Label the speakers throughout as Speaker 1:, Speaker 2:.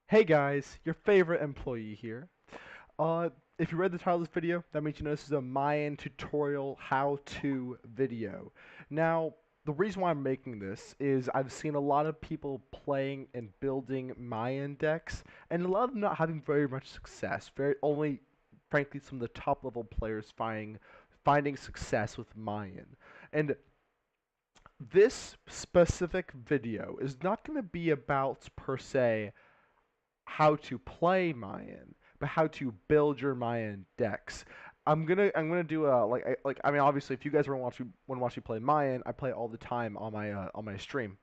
Speaker 1: Hey guys, your favorite employee here. Uh, if you read the title of this video, that means you know this is a Mayan tutorial how-to video. Now, the reason why I'm making this is I've seen a lot of people playing and building Mayan decks, and a lot of them not having very much success. Only, frankly, some of the top level players finding success with Mayan. And this specific video is not going to be about per se how to play Mayan, but how to build your Mayan decks. I'm gonna do a I mean obviously if you guys want to watch me play Mayan, I play all the time on my stream.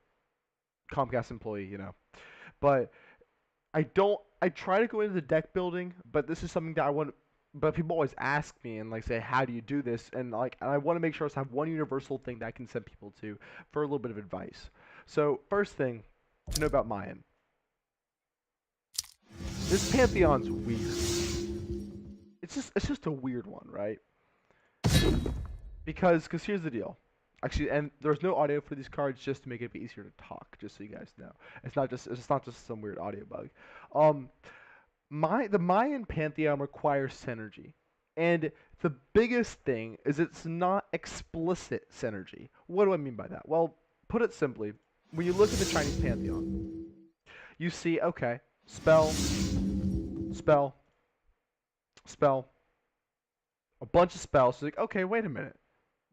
Speaker 1: Comcast employee, you know. But I try to go into the deck building, but this is something that I want but people always ask me and like say how do you do this and I want to make sure I have one universal thing that I can send people to for a little bit of advice. So, first thing to know about Mayan. This Pantheon's weird. It's just a weird one, right? Because here's the deal. Actually, and there's no audio for these cards just to make it easier to talk, just so you guys know. It's not just some weird audio bug. Um the Mayan Pantheon requires synergy. And the biggest thing is it's not explicit synergy. What do I mean by that? Well, put it simply, when you look at the Chinese Pantheon, you see, okay, spell, spell, spell, a bunch of spells. So like, okay, wait a minute.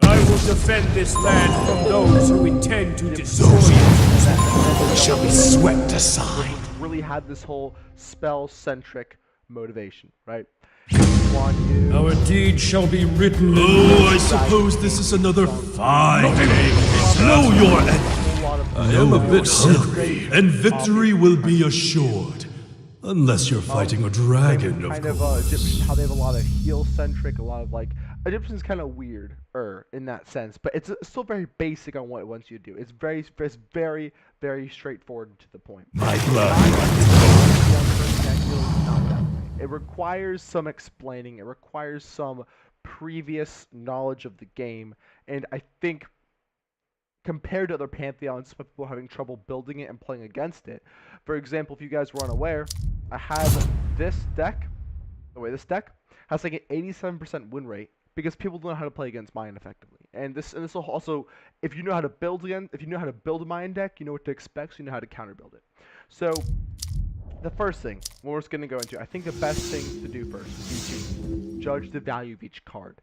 Speaker 2: I will defend this land from those who intend to destroy it.
Speaker 3: Shall be swept aside.
Speaker 1: Really had this whole spell-centric motivation, right?
Speaker 2: Our deed shall be written.
Speaker 3: Oh, I suppose this is another fine day. Know your enemy. I am a bit hungry, and victory will be assured. Unless you're fighting a dragon, of
Speaker 1: kind
Speaker 3: course.
Speaker 1: of Egyptian, how they have a lot of heal-centric, a lot of like Egyptian's kind of weird, in that sense, but it's still very basic on what it wants you to do. Very straightforward and to the point.
Speaker 3: My blood.
Speaker 1: It requires some explaining. It requires some previous knowledge of the game, and I think compared to other pantheons, some people are having trouble building it and playing against it. For example, if you guys were unaware, I have this deck. This deck has like an 87% win rate because people don't know how to play against Mayan effectively. And this will also, if you know how to build a Mayan deck, you know what to expect, so you know how to counter build it. So the first thing we're just going to go into, I think the best thing to do first would be to judge the value of each card.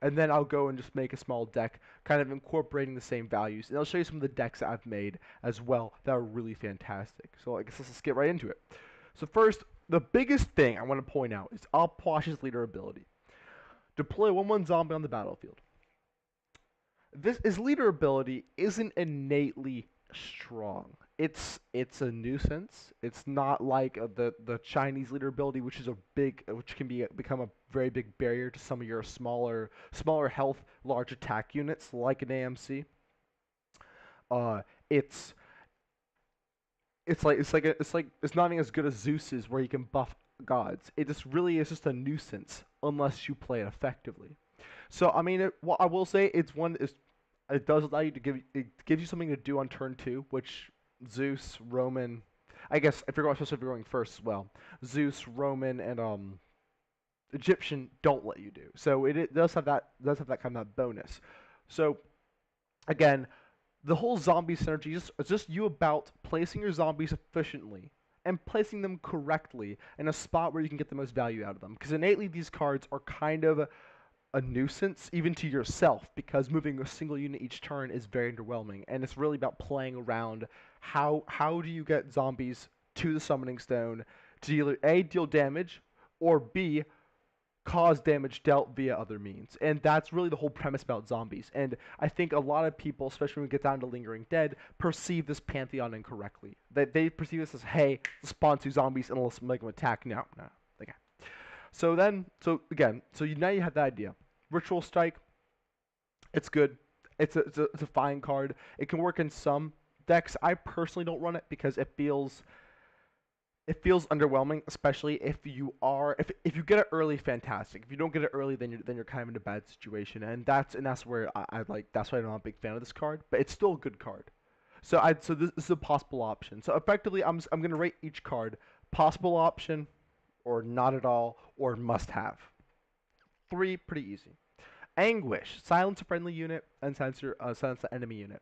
Speaker 1: And then I'll go and just make a small deck kind of incorporating the same values. And I'll show you some of the decks that I've made as well that are really fantastic. So I guess let's just get right into it. So first, the biggest thing I want to point out is Alpwash's leader ability. Deploy 1/1 zombie on the battlefield. His leader ability isn't innately strong. It's a nuisance. It's not like the Chinese leader ability, which can become a very big barrier to some of your smaller health, large attack units like an AMC. Uh, it's it's not even as good as Zeus's where you can buff gods. It just really is just a nuisance unless you play it effectively. So I mean, what I will say, it does allow you to it gives you something to do on turn 2, which Zeus, Roman, I guess especially if you're going first as well, Zeus, Roman, and Egyptian don't let you do. So it does have that kind of bonus. So again, the whole zombie synergy is just you about placing your zombies efficiently and placing them correctly in a spot where you can get the most value out of them. Because innately these cards are kind of a nuisance even to yourself, because moving a single unit each turn is very underwhelming, and it's really about playing around how do you get zombies to the summoning stone to either A, deal damage, or B, cause damage dealt via other means. And that's really the whole premise about zombies. And I think a lot of people, especially when we get down to Lingering Dead, perceive this pantheon incorrectly. They perceive this as, hey, let's spawn 2 zombies and let's make them attack. No. Okay. So now you have that idea. Ritual Strike, it's good. It's a fine card. It can work in some decks. I personally don't run it because it feels underwhelming, especially if you get it early, fantastic. If you don't get it early, then you're kind of in a bad situation, and that's where that's why I'm not a big fan of this card. But it's still a good card. So this is a possible option. So effectively, I'm gonna rate each card possible option, or not at all, or must have. 3, pretty easy. Anguish, silence a friendly unit and silence the enemy unit.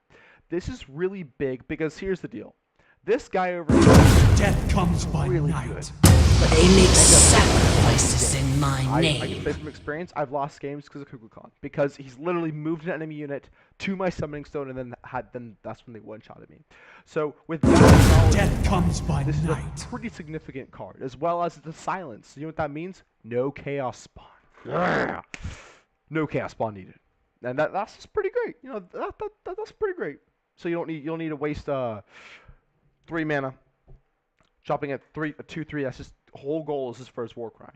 Speaker 1: This is really big because here's the deal. This guy over here
Speaker 3: Death comes by
Speaker 1: really
Speaker 3: night.
Speaker 1: good.
Speaker 4: They make sacrifices in my
Speaker 1: I can
Speaker 4: name.
Speaker 1: say from experience, I've lost games because of Cabrakan. Because he's literally moved an enemy unit to my summoning stone and then that's when they one-shotted me. So with that knowledge,
Speaker 3: Death comes by
Speaker 1: this is a
Speaker 3: night.
Speaker 1: pretty significant card, as well as the silence. You know what that means? No chaos spawn. Yeah. No chaos spawn needed. And that's just pretty great. You know, that's pretty great. So you don't need to waste 3 mana. Dropping at 2/3, that's just whole goal is his first war cry.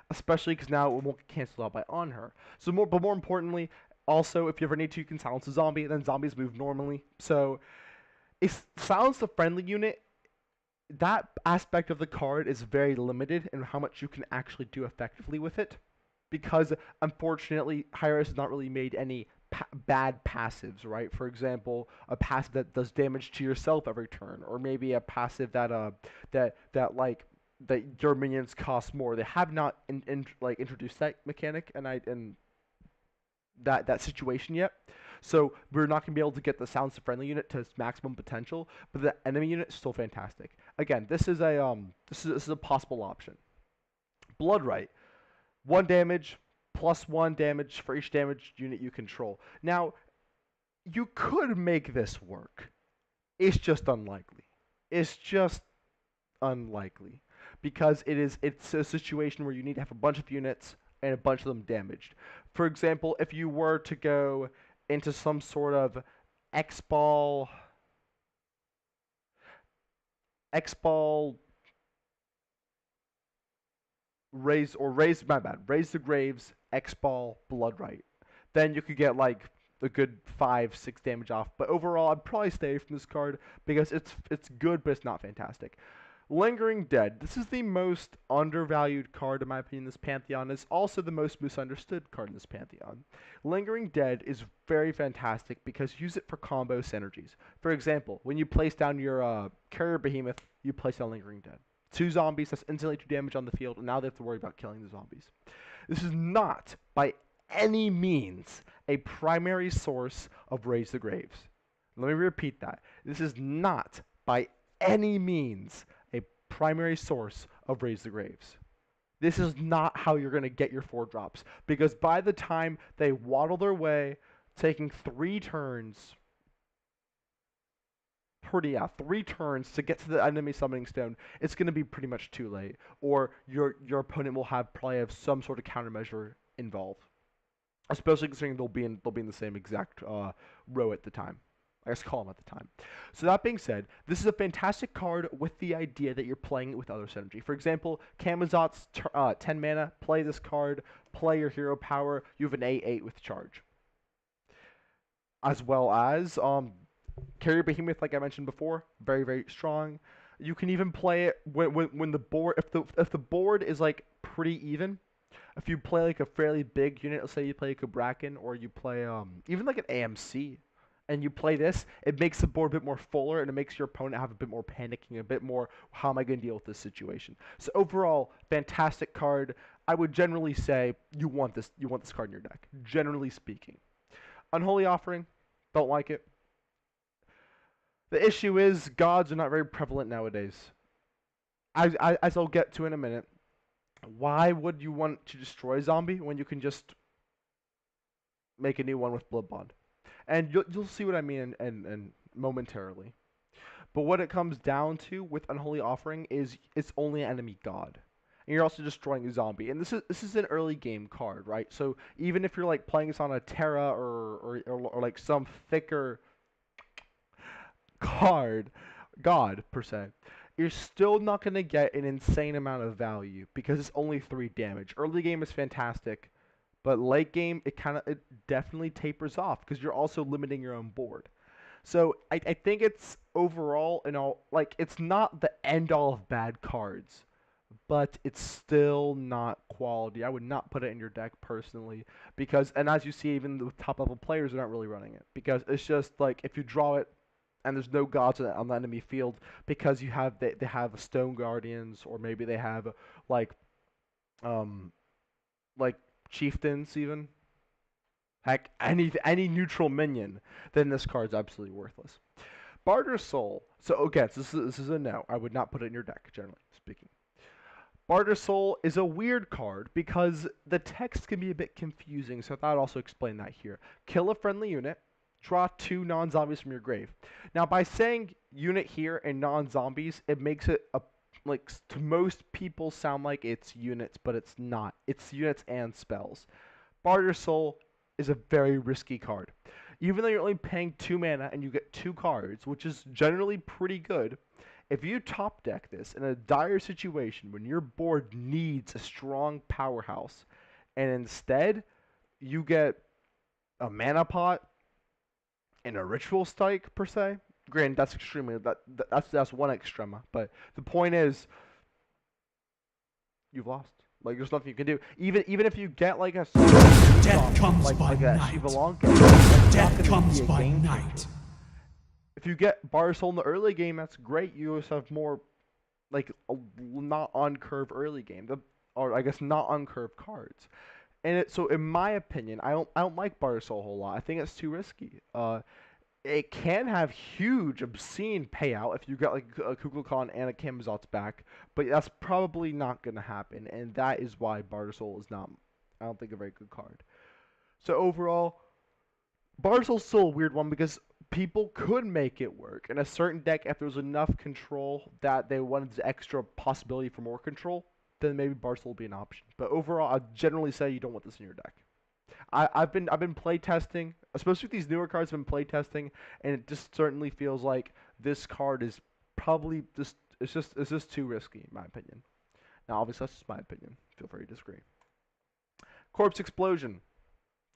Speaker 1: Especially because now it won't get cancelled out by on her. So more importantly, also if you ever need to, you can silence a zombie, then zombies move normally. So if silence the friendly unit, that aspect of the card is very limited in how much you can actually do effectively with it. Because unfortunately, Hyros has not really made any bad passives, right? For example, a passive that does damage to yourself every turn, or maybe a passive that that your minions cost more. They have not introduced that mechanic and that situation yet. So we're not going to be able to get the silence of friendly unit to its maximum potential, but the enemy unit is still fantastic. Again, this is a possible option. Bloodright. 1 damage, +1 damage for each damage unit you control. Now, you could make this work. It's just unlikely. It's just unlikely. Because it's a situation where you need to have a bunch of units and a bunch of them damaged. For example, if you were to go into some sort of X-Ball raise the graves, X-Ball, Bloodright. Then you could get like a good 5-6 damage off. But overall, I'd probably stay away from this card because it's good, but it's not fantastic. Lingering Dead. This is the most undervalued card in my opinion in this Pantheon. It's also the most misunderstood card in this Pantheon. Lingering Dead is very fantastic because use it for combo synergies. For example, when you place down your Carrier Behemoth, you place down Lingering Dead. 2 zombies, that's instantly 2 damage on the field, and now they have to worry about killing the zombies. This is not, by any means, a primary source of Raise the Graves. Let me repeat that. This is not, by any means, a primary source of Raise the Graves. This is not how you're going to get your 4 drops, because by the time they waddle their way, taking 3 turns... 3 turns to get to the enemy summoning stone, it's going to be pretty much too late. Or your opponent will probably have some sort of countermeasure involved. Especially considering they'll be in the same exact row at the time. I guess column at the time. So that being said, this is a fantastic card with the idea that you're playing it with other synergy. For example, Kamazot's 10 mana, play this card, play your hero power, you have an 8/8 with charge. As well as Carrier Behemoth, like I mentioned before, very, very strong. You can even play it when the board, if the board is like pretty even. If you play like a fairly big unit, let's say you play a Cabrakan or you play even like an AMC, and you play this, it makes the board a bit more fuller and it makes your opponent have a bit more panicking, a bit more, how am I going to deal with this situation? So overall, fantastic card. I would generally say you want this card in your deck, generally speaking. Unholy Offering, don't like it. The issue is gods are not very prevalent nowadays. As I'll get to in a minute, why would you want to destroy zombie when you can just make a new one with Blood Bond? And you'll see what I mean and momentarily. But what it comes down to with Unholy Offering is it's only an enemy god. And you're also destroying a zombie. And this is an early game card, right? So even if you're like playing this on a Terra or like some thicker god per se, you're still not going to get an insane amount of value because it's only 3 damage. Early game is fantastic, but late game it definitely tapers off because you're also limiting your own board. So I think it's overall, like it's not the end all of bad cards, but it's still not quality. I would not put it in your deck personally because, and as you see, even the top level players are not really running it because it's just like if you draw it, and there's no gods on the enemy field because they have stone guardians, or maybe they have like um like chieftains even. Heck, any neutral minion, then this card's absolutely worthless. Barter Soul. So okay, so this is a no. I would not put it in your deck, generally speaking. Barter Soul is a weird card because the text can be a bit confusing, so I'd also explain that here. Kill a friendly unit, draw 2 non-zombies from your grave. Now, by saying unit here and non-zombies, it makes it like to most people sound like it's units, but it's not. It's units and spells. Barter Soul is a very risky card. Even though you're only paying 2 mana and you get 2 cards, which is generally pretty good, if you top deck this in a dire situation when your board needs a strong powerhouse, and instead you get a mana pot and a ritual strike per se, granted that's extremely that's one extrema, but the point is you've lost. Like there's nothing you can do. Even if you get like a
Speaker 3: Death comes
Speaker 1: like
Speaker 3: by
Speaker 1: a
Speaker 3: night.
Speaker 1: Shiva Lanka, it's not
Speaker 3: Death
Speaker 1: gonna
Speaker 3: comes
Speaker 1: be a
Speaker 3: by
Speaker 1: game
Speaker 3: night.
Speaker 1: changer. If you get Barter Soul in the early game, that's great. You also have more like not on curve early game, or I guess not on curve cards. And so in my opinion, I don't like Barter Soul a whole lot. I think it's too risky. It can have huge, obscene payout if you get like a Kukulkan and a Camazot's back, but that's probably not going to happen, and that is why Barter Soul is not, I don't think, a very good card. So overall, Barter Soul's still a weird one because people could make it work in a certain deck if there was enough control that they wanted the extra possibility for more control, then maybe Barter Soul would be an option. But overall, I'd generally say you don't want this in your deck. I've been play testing, especially with these newer cards. I've been play testing, and it just certainly feels like this card is probably just it's just too risky in my opinion. Now, obviously, that's just my opinion. Feel free to disagree. Corpse Explosion,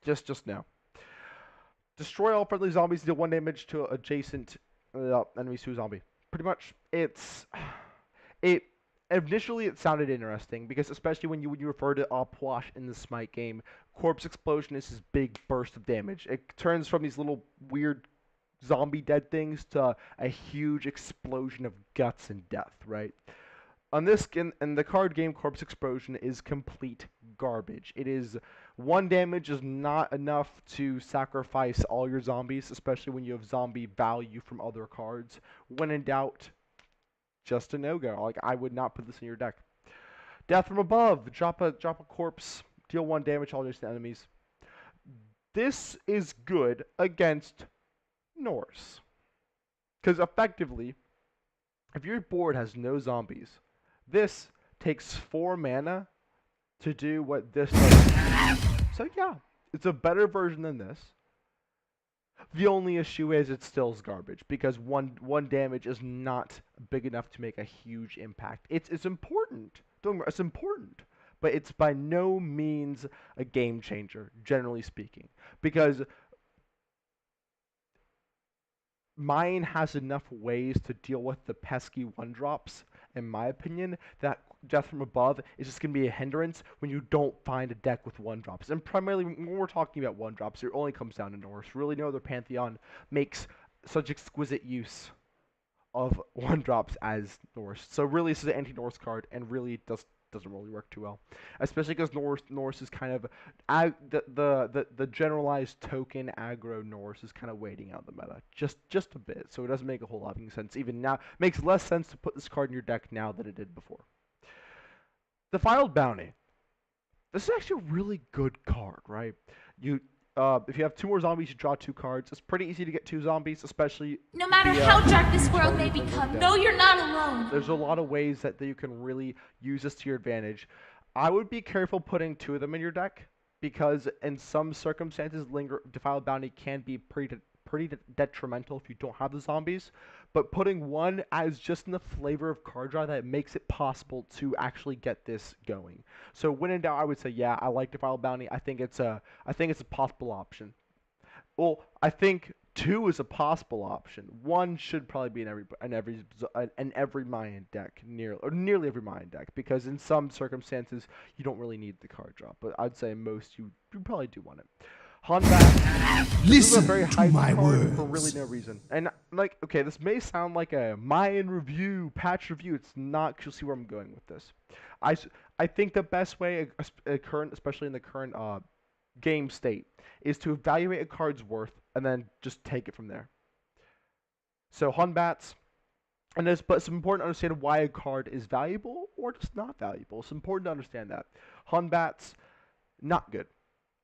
Speaker 1: just no. Destroy all friendly zombies. Deal 1 damage to adjacent enemies to a zombie. Pretty much, it. Initially, it sounded interesting because, especially when you refer to Opwash in the Smite game, Corpse Explosion is this big burst of damage. It turns from these little weird zombie dead things to a huge explosion of guts and death, right? On this in the card game, Corpse Explosion is complete garbage. It is 1 damage is not enough to sacrifice all your zombies, especially when you have zombie value from other cards. When in doubt, just a no-go. Like, I would not put this in your deck. Death from Above. Drop a corpse. Deal 1 damage to all adjacent enemies. This is good against Norse. Because effectively, if your board has no zombies, this takes 4 mana to do what this does. So yeah, it's a better version than this. The only issue is it still is garbage because one damage is not big enough to make a huge impact. It's important. It's important, but it's by no means a game changer, generally speaking, because Mayan has enough ways to deal with the pesky 1-drops, in my opinion, that Death from Above is just going to be a hindrance when you don't find a deck with 1-drops. And primarily, when we're talking about 1-drops, it only comes down to Norse. Really, no other Pantheon makes such exquisite use of 1-drops as Norse. So really, this is an anti-Norse card, and really doesn't really work too well, especially because Norse is kind of the generalized token aggro Norse is kind of waiting out the meta just a bit, so it doesn't make a whole lot of sense even now. It makes less sense to put this card in your deck now than it did before. Defiled Bounty. This is actually a really good card, right? If you have 2 more zombies, you draw 2 cards. It's pretty easy to get 2 zombies, especially
Speaker 5: No matter how dark this world may become, no, you're not alone.
Speaker 1: There's a lot of ways that you can really use this to your advantage. I would be careful putting 2 of them in your deck because in some circumstances, Defiled Bounty can be pretty detrimental if you don't have the zombies. But putting 1 as just in the flavor of card draw, that makes it possible to actually get this going. So when in doubt, I would say, yeah, I like Defiled Bounty. I think it's a possible option. Well, I think 2 is a possible option. 1 should probably be in every Mayan deck, nearly every Mayan deck, because in some circumstances you don't really need the card draw. But I'd say most you probably do want it. Hunbat. This is a
Speaker 3: Listen
Speaker 1: very
Speaker 3: to
Speaker 1: hype
Speaker 3: my
Speaker 1: card for
Speaker 3: words.
Speaker 1: really no reason. And like, okay, this may sound like a Mayan review, patch review. It's not. 'Cause you'll see where I'm going with this. I think the best way, especially in the current game state, is to evaluate a card's worth and then just take it from there. So Hunbats. But it's important to understand why a card is valuable or just not valuable. It's important to understand that. Hunbats, not good.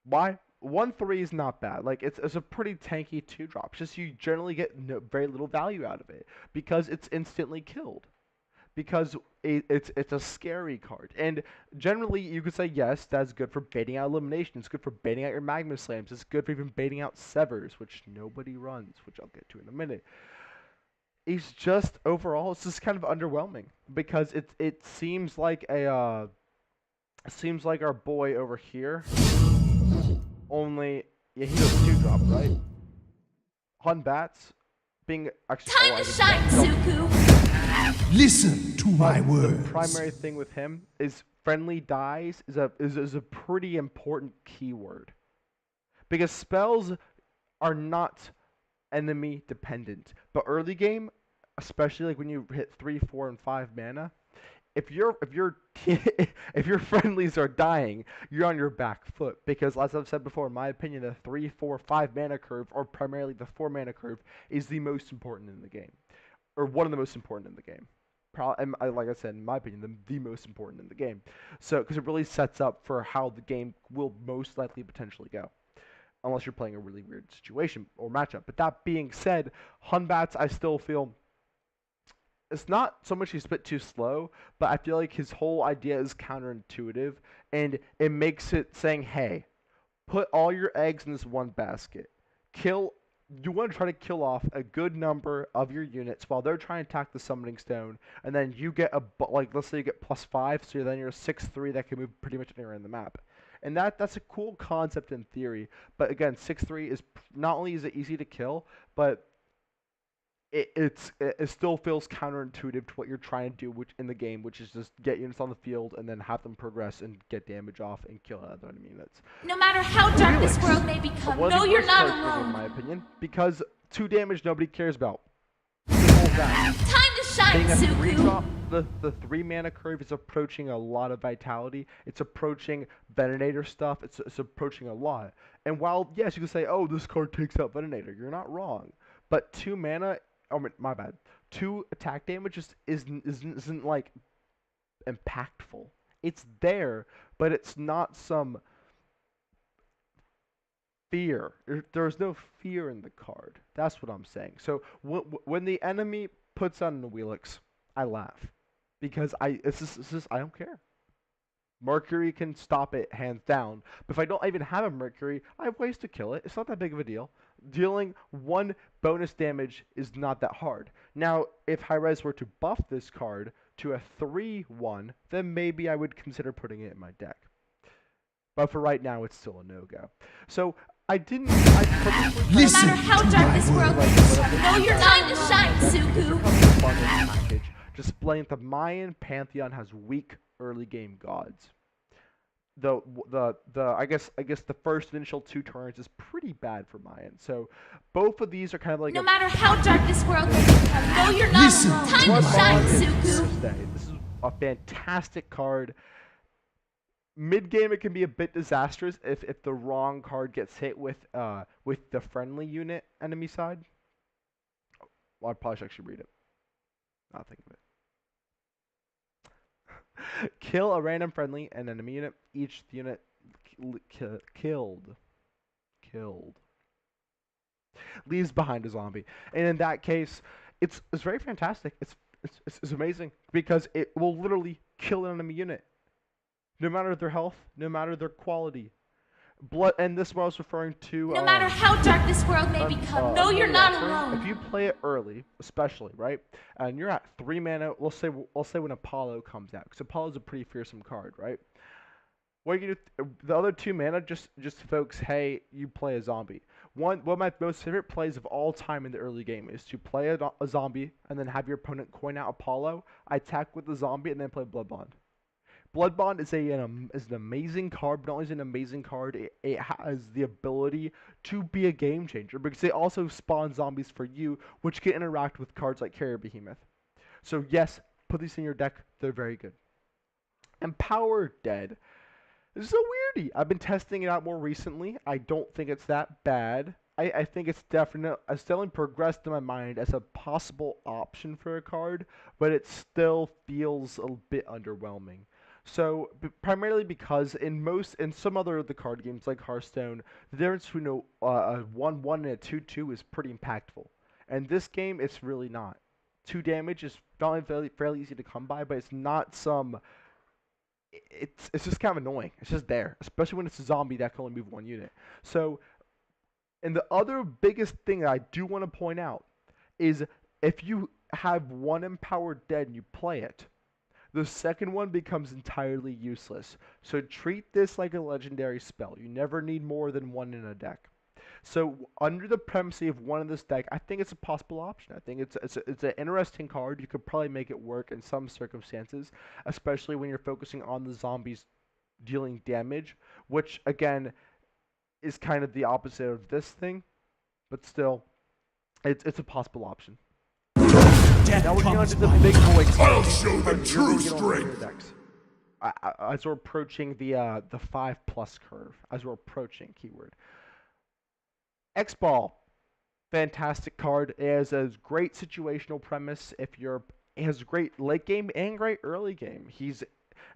Speaker 1: Why? 1/3 is not bad. Like it's a pretty tanky 2-drop. Just you generally get very little value out of it because it's instantly killed. Because it's a scary card. And generally you could say yes, that's good for baiting out elimination. It's good for baiting out your magma slams. It's good for even baiting out severs, which nobody runs, which I'll get to in a minute. It's just overall, it's just kind of underwhelming because it seems like our boy over here only he does 2-drop, right? Hunbats being actually
Speaker 5: Time to shine, Suku!
Speaker 3: Listen to my
Speaker 1: the
Speaker 3: words.
Speaker 1: primary thing with him is friendly dies is a pretty important keyword because spells are not enemy dependent, but early game, especially like when you hit 3, 4, and 5 mana, if your friendlies are dying, you're on your back foot because, as I've said before, in my opinion, the 3, 4, 5 mana curve, or primarily the 4 mana curve, is the most important in the game, or one of the most important in the game. Like I said, in my opinion, the most important in the game. So, because it really sets up for how the game will most likely potentially go, unless you're playing a really weird situation or matchup. But that being said, Hunbats, I still feel it's not so much he's a bit too slow, but I feel like his whole idea is counterintuitive, and it makes it saying, hey, put all your eggs in this one basket. You want to try to kill off a good number of your units while they're trying to attack the summoning stone, and then you get let's say you get +5, so then you're a 6/3 that can move pretty much anywhere in the map. And that's a cool concept in theory, but again, 6/3 is not only is it easy to kill, but it still feels counterintuitive to what you're trying to do in the game, which is just get units on the field and then have them progress and get damage off and kill other enemy units.
Speaker 5: No matter how dark this world may become, no, you're not alone.
Speaker 1: In my opinion, because 2 damage nobody cares about. Time
Speaker 5: to shine, Suku!
Speaker 1: The 3 mana curve is approaching a lot of vitality. It's approaching Venenator stuff. It's approaching a lot. And while yes, you can say, oh, this card takes out Venenator, you're not wrong. But 2 mana. Oh, my bad. 2 attack damage just isn't like impactful. It's there, but it's not some fear. There's no fear in the card. That's what I'm saying. So when the enemy puts on the Wheelix, I laugh because I don't care. Mercury can stop it hands down. But if I don't even have a Mercury, I have ways to kill it. It's not that big of a deal. Dealing 1 bonus damage is not that hard. Now, if Hi-Rez were to buff this card to a 3/1, then maybe I would consider putting it in my deck. But for right now, it's still a no-go. So I didn't.
Speaker 5: Listen. No matter how dark this world may become, no, you're not to shine, Suku.
Speaker 1: Displaying that the Mayan Pantheon has weak early game gods. I guess the first initial 2 turns is pretty bad for Mayan. So both of these are kind of like
Speaker 5: no matter how dark this world may become, no, you're not alone. Time to shine, Suku.
Speaker 1: This is a fantastic card. Mid game it can be a bit disastrous if the wrong card gets hit with the friendly unit enemy side. Well, I probably should actually read it. Not think of it. Kill a random friendly and enemy unit. Each unit killed leaves behind a zombie, and in that case, it's very fantastic. It's amazing because it will literally kill an enemy unit, no matter their health, no matter their quality. And this is what I was referring to.
Speaker 5: No matter how dark this world may become, no, you're not alone.
Speaker 1: If you play it early, especially, right, and you're at 3 mana, we'll say when Apollo comes out, because Apollo's a pretty fearsome card, right? What you do, the other 2 mana just folks, hey, you play a zombie. One of my most favorite plays of all time in the early game is to play a zombie and then have your opponent coin out Apollo, attack with the zombie, and then play Blood Bond. Blood Bond is is an amazing card, but not only is it an amazing card, it has the ability to be a game changer because it also spawns zombies for you, which can interact with cards like Carrier Behemoth. So yes, put these in your deck. They're very good. Empower Dead. This is a weirdie. I've been testing it out more recently. I don't think it's that bad. I think it's definitely progressed in my mind as a possible option for a card, but it still feels a bit underwhelming. So primarily because in some other of the card games like Hearthstone, the difference between a 1/1 and a 2/2 is pretty impactful. And this game, it's really not. 2 damage is not only fairly easy to come by, but it's not some it's just kind of annoying. It's just there, especially when it's a zombie that can only move 1 unit. So, and the other biggest thing that I do want to point out is if you have one Empowered Dead and you play it, the second one becomes entirely useless. So treat this like a legendary spell. You never need more than one in a deck. So under the premise of one in this deck, I think it's a possible option. I think it's an interesting card. You could probably make it work in some circumstances, especially when you're focusing on the zombies dealing damage, which again is kind of the opposite of this thing, but still, it's a possible option. Now we're going to the big boy cards.
Speaker 3: I'll show them true strength.
Speaker 1: As we're approaching the 5+ curve, as we're approaching keyword. X-Ball, fantastic card. It has a great situational premise. It has great late game and great early game.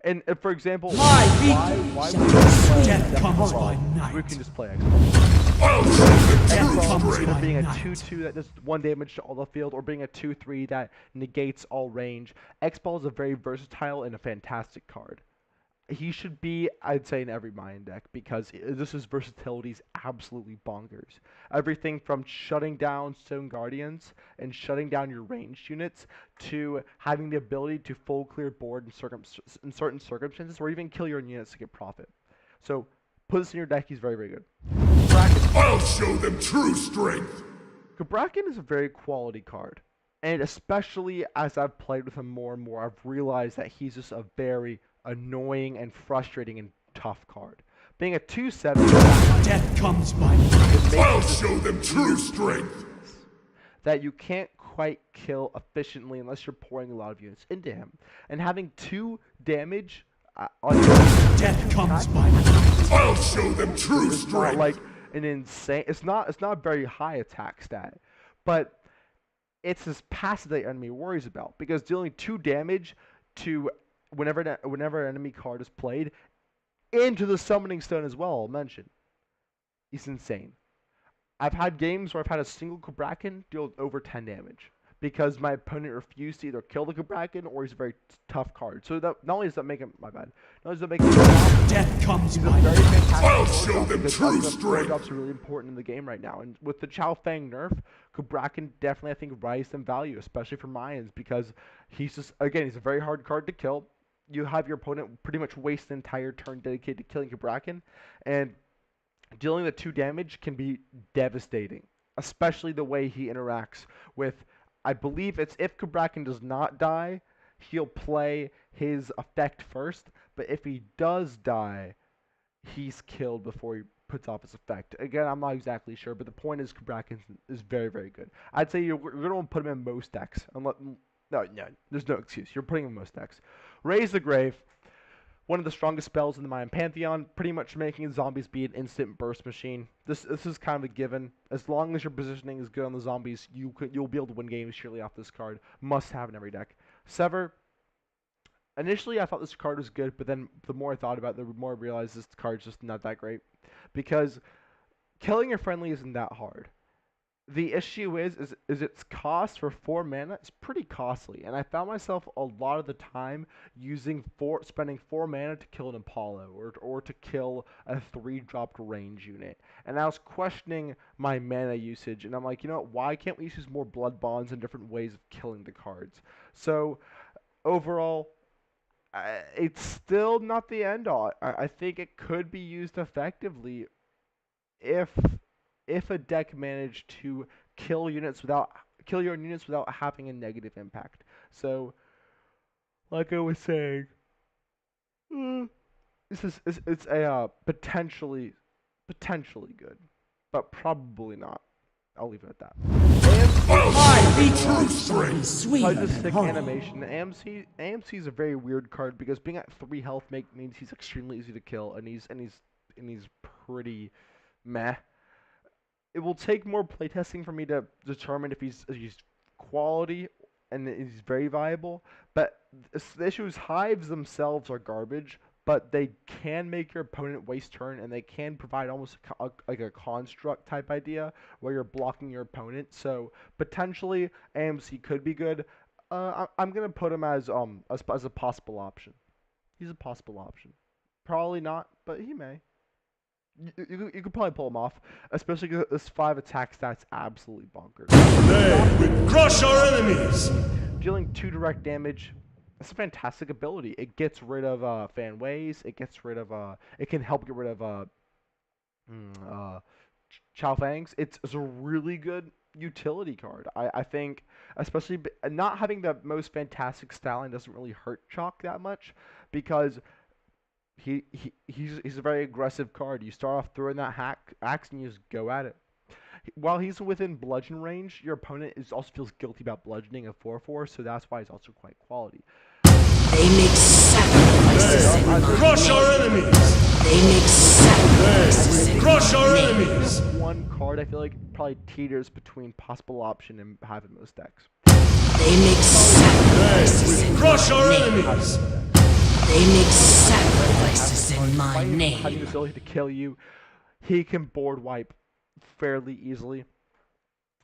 Speaker 1: And for example, why would we play X-Ball? We can just play X-Ball. X-Ball either being a 2/2 that does 1 damage to all the field, or being a 2/3 that negates all range. X-Ball is a very versatile and a fantastic card. He should be, I'd say, in every Mayan deck because his versatility is absolutely bonkers. Everything from shutting down Stone Guardians and shutting down your ranged units to having the ability to full clear board in certain circumstances, or even kill your own units to get profit. So put this in your deck. He's very, very good. Cabrakan.
Speaker 3: I'll show them true strength.
Speaker 1: Cabrakan is a very quality card. And especially as I've played with him more and more, I've realized that he's just a very annoying and frustrating and tough card. Being a 2/7,
Speaker 2: Death comes by.
Speaker 3: I'll show them true strength.
Speaker 1: That you can't quite kill efficiently unless you're pouring a lot of units into him. And having 2 damage on your
Speaker 2: Death comes by.
Speaker 3: I'll show them true
Speaker 1: is not
Speaker 3: strength.
Speaker 1: like an insane. It's not a very high attack stat, but it's this passive that your enemy worries about, because dealing 2 damage to whenever an enemy card is played into the summoning stone as well, I'll mention, is insane. I've had games where I've had a single Cabrakan deal over 10 damage because my opponent refused to either kill the Cabrakan or he's a very tough card. So that not only does that make him not only does that make him
Speaker 2: Death comes
Speaker 1: he's a
Speaker 2: by.
Speaker 1: very fantastic
Speaker 3: I'll
Speaker 1: board
Speaker 3: show
Speaker 1: drop
Speaker 3: them
Speaker 1: because
Speaker 3: true
Speaker 1: board
Speaker 3: strength.
Speaker 1: drops are really important in the game right now. And with the Chao Fang nerf, Cabrakan definitely, I think, rises in value, especially for Mayans, because he's a very hard card to kill. You have your opponent pretty much waste an entire turn dedicated to killing Cabrakan, and dealing the 2 damage can be devastating, especially the way he interacts with, I believe it's if Cabrakan does not die, he'll play his effect first, but if he does die, he's killed before he puts off his effect. Again, I'm not exactly sure, but the point is Cabrakan is very, very good. I'd say you're going to put him in most decks. No, there's no excuse. You're putting him in most decks. Raise the Grave, one of the strongest spells in the Mayan Pantheon, pretty much making zombies be an instant burst machine. This is kind of a given. As long as your positioning is good on the zombies, you'll be able to win games surely off this card. Must have in every deck. Sever. Initially, I thought this card was good, but then the more I thought about it, the more I realized this card's just not that great. Because killing your friendly isn't that hard. The issue is its cost for 4 mana is pretty costly, and I found myself a lot of the time spending 4 mana to kill an Apollo or to kill a 3-dropped range unit, and I was questioning my mana usage, and I'm like, you know what, why can't we use more blood bonds and different ways of killing the cards? So overall, it's still not the end all. I think it could be used effectively if a deck managed to kill your units without having a negative impact. So, like I was saying, it's a potentially good, but probably not. I'll leave it at that.
Speaker 4: Sweet.
Speaker 1: Sick animation. AMC is a very weird card because being at 3 health means he's extremely easy to kill, and he's pretty meh. It will take more playtesting for me to determine if he's quality and he's very viable. But the issue is hives themselves are garbage, but they can make your opponent waste turn, and they can provide almost like a construct type idea where you're blocking your opponent. So potentially AMC could be good. I'm gonna put him as a possible option. He's a possible option. Probably not, but he may. You could probably pull him off, especially because this 5 attack stat's absolutely bonkers.
Speaker 3: Today, crush our enemies!
Speaker 1: Dealing 2 direct damage, it's a fantastic ability. It gets rid of fan ways. It gets rid of it can help get rid of Chow Fangs. It's a really good utility card. I think, especially not having the most fantastic styling doesn't really hurt Chalk that much, because he's a very aggressive card. You start off throwing that axe and you just go at it. While he's within bludgeon range, your opponent also feels guilty about bludgeoning a 4/4, so that's why he's also quite quality.
Speaker 4: They make sacrifices in my
Speaker 3: Crush our enemies!
Speaker 4: They make sacrifices in
Speaker 3: Crush our
Speaker 4: my
Speaker 3: enemies!
Speaker 1: One card I feel like probably teeters between possible option and having most decks.
Speaker 4: They make sacrifices in
Speaker 3: Crush
Speaker 4: my
Speaker 3: our
Speaker 4: name.
Speaker 3: enemies!
Speaker 4: They make sacrifices in my
Speaker 1: Having the
Speaker 4: name.
Speaker 1: ability to kill you, he can board wipe fairly easily.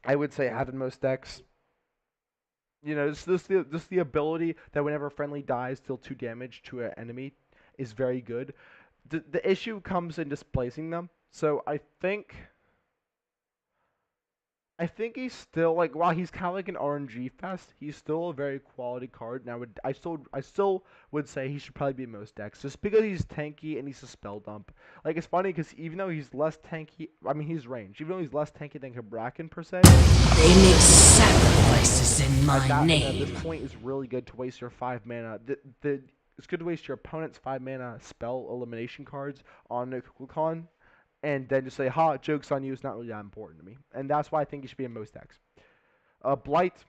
Speaker 1: I would say having most decks. You know, just the ability that whenever a friendly dies, deal 2 damage to an enemy is very good. The issue comes in displacing them. So I think he's still, like, while he's kind of like an RNG fest, he's still a very quality card. And I still would say he should probably be most decks, just because he's tanky and he's a spell dump. Like, it's funny because even though he's less tanky, I mean he's ranged. Even though he's less tanky than Cabrakan per se,
Speaker 4: They make sacrifices in my
Speaker 1: at
Speaker 4: name.
Speaker 1: this point is really good to waste your 5 mana. It's good to waste your opponent's 5 mana spell elimination cards on Cabrakan, and then just say, ha, joke's on you, it's not really that important to me. And that's why I think he should be in most decks. Blight,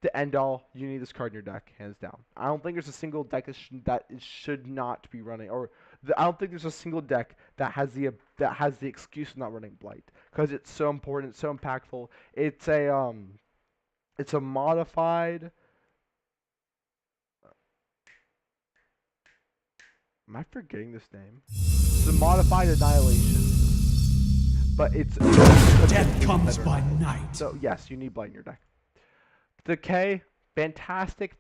Speaker 1: the end all, you need this card in your deck, hands down. I don't think there's a single deck that should not be running, or I don't think there's a single deck that has the excuse of not running Blight, because it's so important, it's so impactful. It's a modified. Am I forgetting this name? It's a modified annihilation. But it's
Speaker 2: Death comes by night.
Speaker 1: So yes, you need Blight in your deck. Decay, fantastic.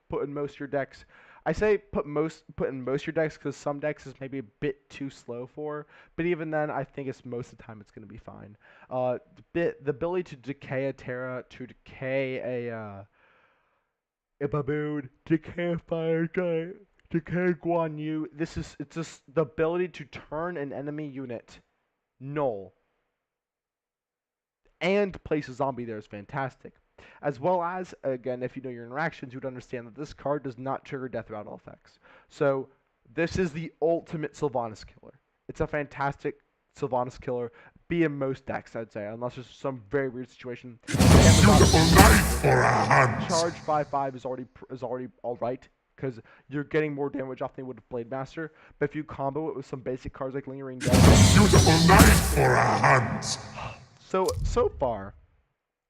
Speaker 1: Put in most of your decks. I say put in most of your decks because some decks is maybe a bit too slow for. But even then, I think it's most of the time it's going to be fine. The ability to decay a Terra, to decay a baboon, decay a fire giant, decay Guan Yu. It's just the ability to turn an enemy unit null and place a zombie there is fantastic. As well as, again, if you know your interactions, you would understand that this card does not trigger death rattle effects. So this is the ultimate Sylvanas killer. It's a fantastic Sylvanas killer. Be in most decks, I'd say, unless there's some very weird situation. Charge 5/5 is already alright, because you're getting more damage off than you would with Blade Master. But if you combo it with some basic cards like Lingering Death,
Speaker 3: Beautiful night for our hands!
Speaker 1: So far,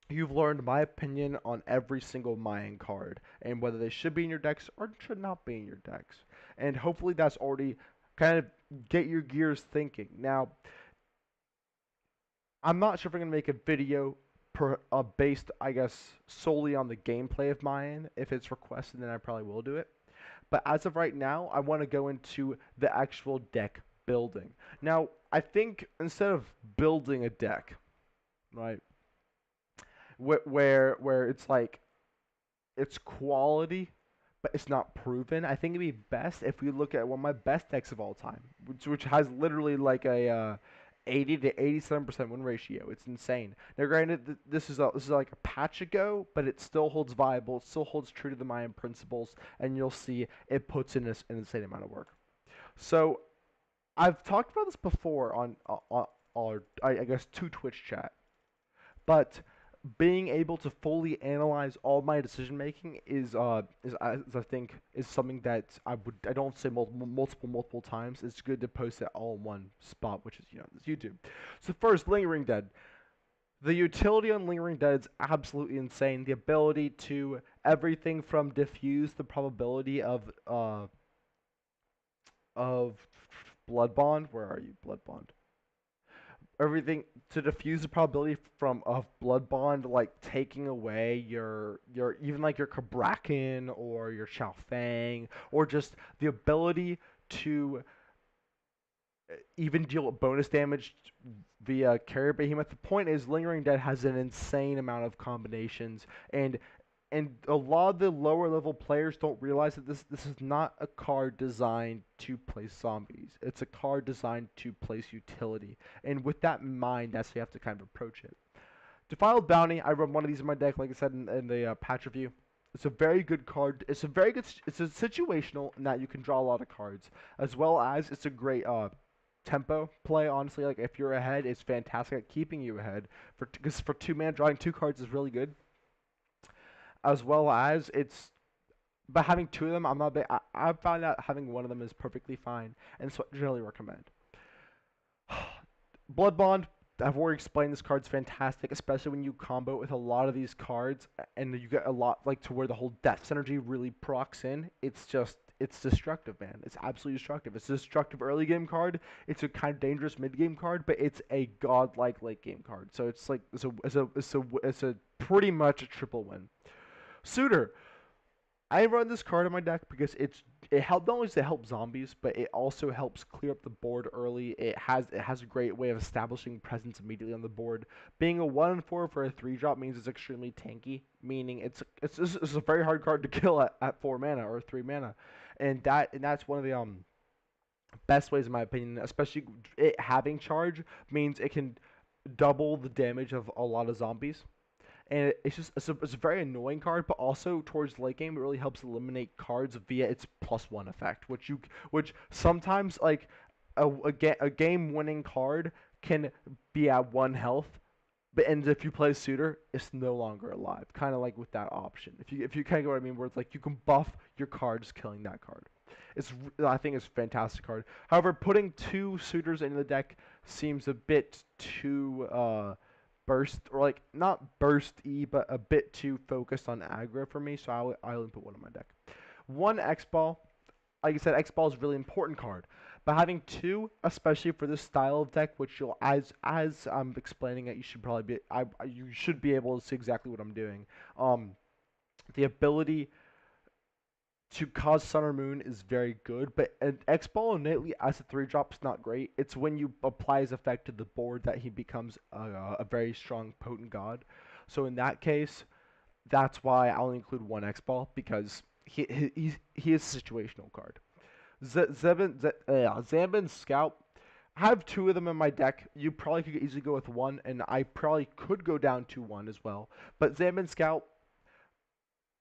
Speaker 1: you've learned my opinion on every single Mayan card, and whether they should be in your decks or should not be in your decks. And hopefully that's already kind of get your gears thinking. Now, I'm not sure if I'm going to make a video based, I guess, solely on the gameplay of Mayan. If it's requested, then I probably will do it. But as of right now, I want to go into the actual deck building. Now, I think instead of building a deck, right, where it's like, it's quality, but it's not proven, I think it'd be best if we look at one of my best decks of all time, which has literally like a 80 to 87% win ratio. It's insane. Now, granted, this is like a patch ago, but it still holds viable. It still holds true to the Mayan principles, and you'll see it puts in an insane amount of work. So I've talked about this before on I guess to Twitch chat, but being able to fully analyze all my decision making is I think is something that I don't say multiple times. It's good to post it all in one spot, which is this YouTube. So first, Lingering Dead. The utility on Lingering Dead is absolutely insane. The ability to everything from diffuse the probability of Blood Bond. Where are you, Blood Bond? Everything to diffuse the probability from of Blood Bond, like taking away your even like your Cabrakan or your Xiao Fang, or just the ability to even deal bonus damage via Carrier Behemoth. The point is, Lingering Dead has an insane amount of combinations, and a lot of the lower level players don't realize that this is not a card designed to place zombies. It's a card designed to place utility, and with that in mind, that's how you have to kind of approach it. Defiled Bounty, I run one of these in my deck, like I said in the patch review. It's a very good card. It's a very good. It's a situational in that you can draw a lot of cards, as well as it's a great tempo play. Honestly, like if you're ahead, it's fantastic at keeping you ahead. Because for 2 mana, drawing 2 cards is really good. As well as it's, but having 2 of them, I'm not big. I found out having 1 of them is perfectly fine, and so I generally recommend. Blood Bond, I've already explained, this card's fantastic, especially when you combo it with a lot of these cards, and you get a lot, like, to where the whole death synergy really procs in. It's destructive, man. It's absolutely destructive. It's a destructive early game card. It's a kind of dangerous mid game card, but it's a godlike late game card. So it's like, it's a pretty much a triple win. Suitor. I run this card in my deck because it helps, not only does it help zombies, but it also helps clear up the board early. It has a great way of establishing presence immediately on the board. Being a 1/4 for a 3-drop means it's extremely tanky, meaning it's a very hard card to kill at 4 mana or 3 mana, and that's one of the best ways in my opinion. Especially it having charge means it can double the damage of a lot of zombies. And it's a very annoying card, but also towards late game it really helps eliminate cards via its +1 effect, which sometimes, like, a game winning card can be at 1 health, but if you play Suitor, it's no longer alive. Kind of like with that option. If you kind of get what I mean, where it's like you can buff your card just killing that card. I think it's a fantastic card. However, putting 2 Suitors in the deck seems a bit too burst, or like not burst-y, but a bit too focused on aggro for me, so I only put 1 in my deck. 1 X-Ball, like I said, X-Ball is a really important card, but having 2, especially for this style of deck, which you'll, as I'm explaining it, you should probably be, you should be able to see exactly what I'm doing. The ability to cause Sun or Moon is very good, but an X-Ball innately as a 3-drop is not great. It's when you apply his effect to the board that he becomes a very strong, potent god. So in that case, that's why I'll include 1 X-Ball, because he is a situational card. Zambin Scout, I have 2 of them in my deck. You probably could easily go with 1, and I probably could go down to 1 as well. But Zambin Scout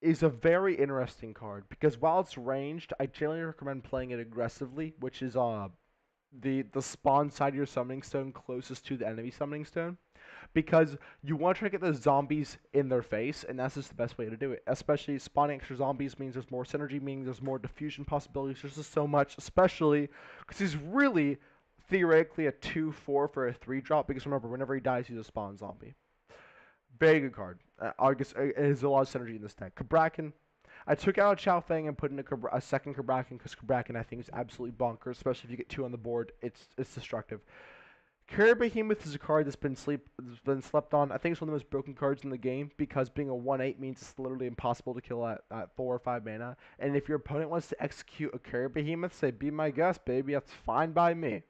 Speaker 1: is a very interesting card because while it's ranged, I generally recommend playing it aggressively, which is the spawn side of your summoning stone closest to the enemy summoning stone, because you want to try to get the zombies in their face, and that's just the best way to do it. Especially spawning extra zombies means there's more synergy, meaning there's more diffusion possibilities. There's just so much, especially because he's really theoretically a 2/4 for a 3-drop, because remember, whenever he dies, he's a spawn zombie. Very good card. I guess it has a lot of synergy in this deck. Cabrakan. I took out Xiao Fang and put in a second Cabrakan because Cabrakan I think is absolutely bonkers, especially if you get 2 on the board. It's destructive. Carrier Behemoth is a card that's been slept on. I think it's one of the most broken cards in the game because being a 1/8 means it's literally impossible to kill at 4 or 5 mana. And if your opponent wants to execute a Carrier Behemoth, say, be my guest, baby. That's fine by me.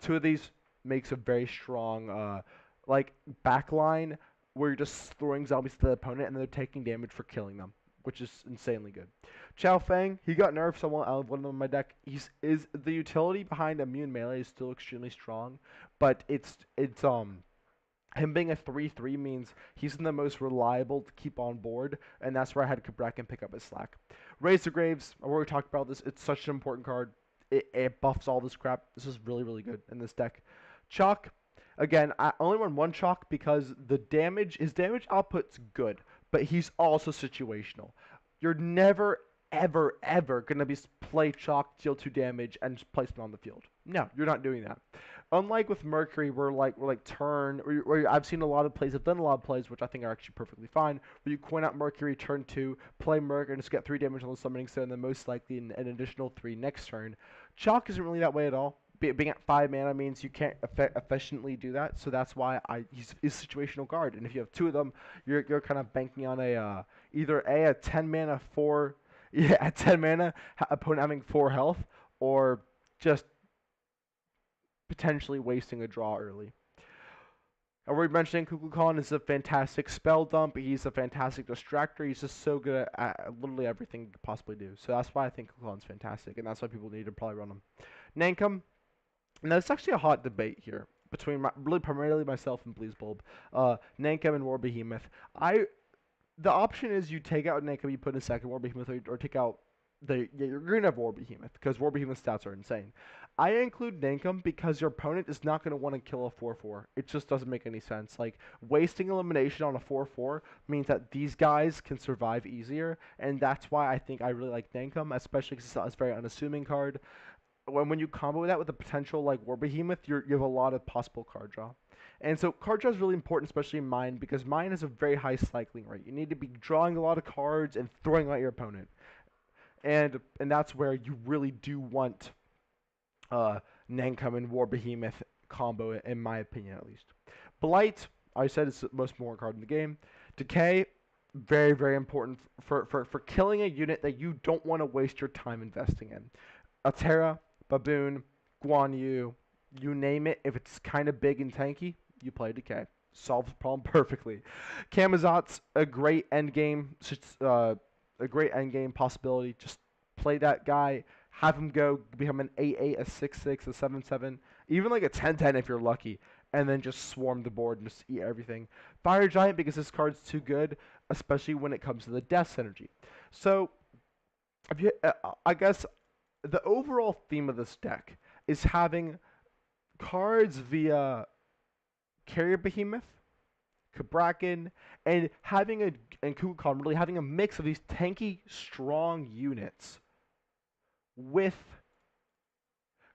Speaker 1: 2 of these makes a very strong like backline where you're just throwing zombies to the opponent and they're taking damage for killing them, which is insanely good. Xiao Fang, he got nerfed somewhat. I have 1 of them in my deck. The utility behind immune melee is still extremely strong, but it's him being a 3/3 means he's the most reliable to keep on board, and that's where I had Cabrakan pick up his slack. Raise the Graves, I've already talked about this. It's such an important card. it buffs all this crap. This is really, really good in this deck. Chalk, again, I only run one Chalk because his damage output's good, but he's also situational. You're never, ever, ever gonna play Chalk, deal 2 damage, and just place him on the field. No, you're not doing that. Unlike with Mercury, where I've seen a lot of plays, I've done a lot of plays, which I think are actually perfectly fine, where you coin out Mercury turn 2, play Merc, and just get 3 damage on the summoning stone, and then most likely an additional 3 next turn. Chalk isn't really that way at all. Being at 5 mana means you can't efficiently do that, so that's why he's situational guard. And if you have 2 of them, you're kind of banking on either a 10 mana 4, yeah, at 10 mana, opponent having 4 health, or just potentially wasting a draw early. And we're mentioning Cabrakan is a fantastic spell dump. He's a fantastic distractor. He's just so good at literally everything you could possibly do. So that's why I think Cabrakan's fantastic, and that's why people need to probably run him. Nankum. Now, it's actually a hot debate here between really primarily myself and BleezBulb. Nankum and War Behemoth. The option is you take out Nankum, you put in a second War Behemoth, or take out you're going to have War Behemoth, because War Behemoth stats are insane. I include Nankum because your opponent is not going to want to kill a 4/4. It just doesn't make any sense. Like, wasting elimination on a 4/4 means that these guys can survive easier, and that's why I think I really like Nankum, especially because it's a very unassuming card. When you combo that with a potential like War Behemoth, you have a lot of possible card draw. And so card draw is really important, especially in Mine, because Mine has a very high cycling rate. You need to be drawing a lot of cards and throwing out your opponent. And that's where you really do want Nankum and War Behemoth combo, in my opinion at least. Blight, I said, is the most important card in the game. Decay, very, very important for killing a unit that you don't want to waste your time investing in. Altera, Baboon, Guan Yu, you name it, if it's kind of big and tanky, you play Decay. Solves the problem perfectly. Camazot's a great endgame possibility. Just play that guy, have him go, become an 8/8, a 6/6, a 7/7, even like a 10/10 if you're lucky, and then just swarm the board and just eat everything. Fire Giant, because this card's too good, especially when it comes to the Death Synergy. So, I guess the overall theme of this deck is having cards via Carrier Behemoth, Cabrakan, and Cabrakan really having a mix of these tanky, strong units with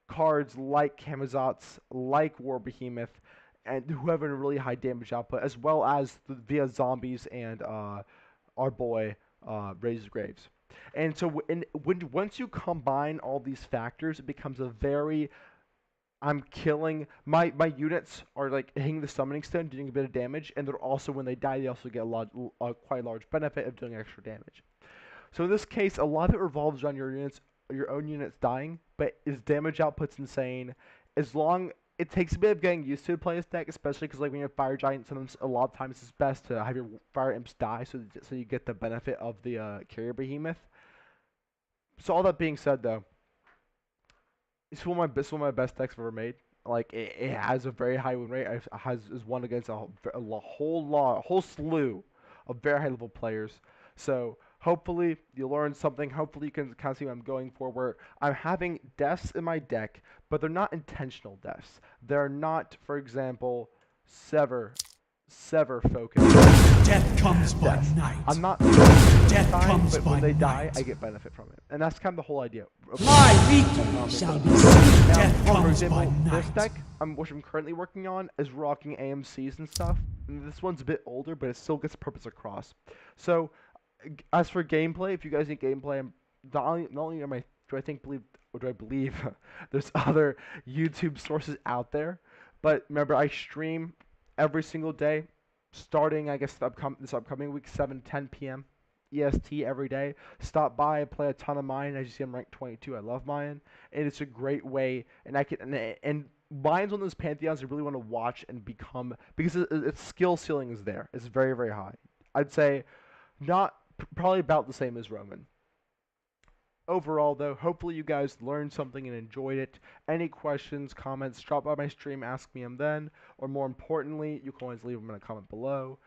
Speaker 1: cards like Camazot's, like War Behemoth, and who have a really high damage output, as well as via zombies and our boy Razor Graves. And so once you combine all these factors, it becomes a very I'm killing my units are like hitting the summoning stone, doing a bit of damage, and they're also, when they die, they also get quite a large benefit of doing extra damage. So in this case, a lot of it revolves around your own units dying, but his damage output's insane. It takes a bit of getting used to play this deck, especially because like when you have Fire Giant, sometimes a lot of times it's best to have your Fire Imps die, so you get the benefit of the Carrier Behemoth. So all that being said, though, it's one of my best decks I've ever made. Like it has a very high win rate. It is won against a whole slew of very high level players. So hopefully you learn something. Hopefully you can kind of see what I'm going for. Where I'm having deaths in my deck, but they're not intentional deaths. They're not, for example, sever focus.
Speaker 3: Death comes by night.
Speaker 1: I'm not
Speaker 3: Death comes
Speaker 1: but
Speaker 3: by
Speaker 1: when they
Speaker 3: night.
Speaker 1: die, I get benefit from it, and that's kind of the whole idea.
Speaker 4: My victory shall be seen.
Speaker 1: Now,
Speaker 3: Death
Speaker 1: for
Speaker 3: comes
Speaker 1: example,
Speaker 3: by
Speaker 1: this
Speaker 3: night.
Speaker 1: deck, which I'm currently working on, is rocking AMCs and stuff. And this one's a bit older, but it still gets purpose across. So, as for gameplay, if you guys need gameplay, not only am I do I believe there's other YouTube sources out there, but remember I stream every single day, starting I guess this upcoming week, 7-10 p.m. EST every day. Stop by, play a ton of Mayan. As you see, I'm ranked 22. I love Mayan, and it's a great way. And Mayan's one of those pantheons I really want to watch and become, because its skill ceiling is there. It's very, very high. I'd say probably about the same as Roman. Overall, though, hopefully you guys learned something and enjoyed it. Any questions, comments, drop by my stream, ask me them then. Or more importantly, you can always leave them in a comment below.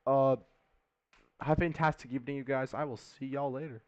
Speaker 1: Have a fantastic evening, you guys. I will see y'all later.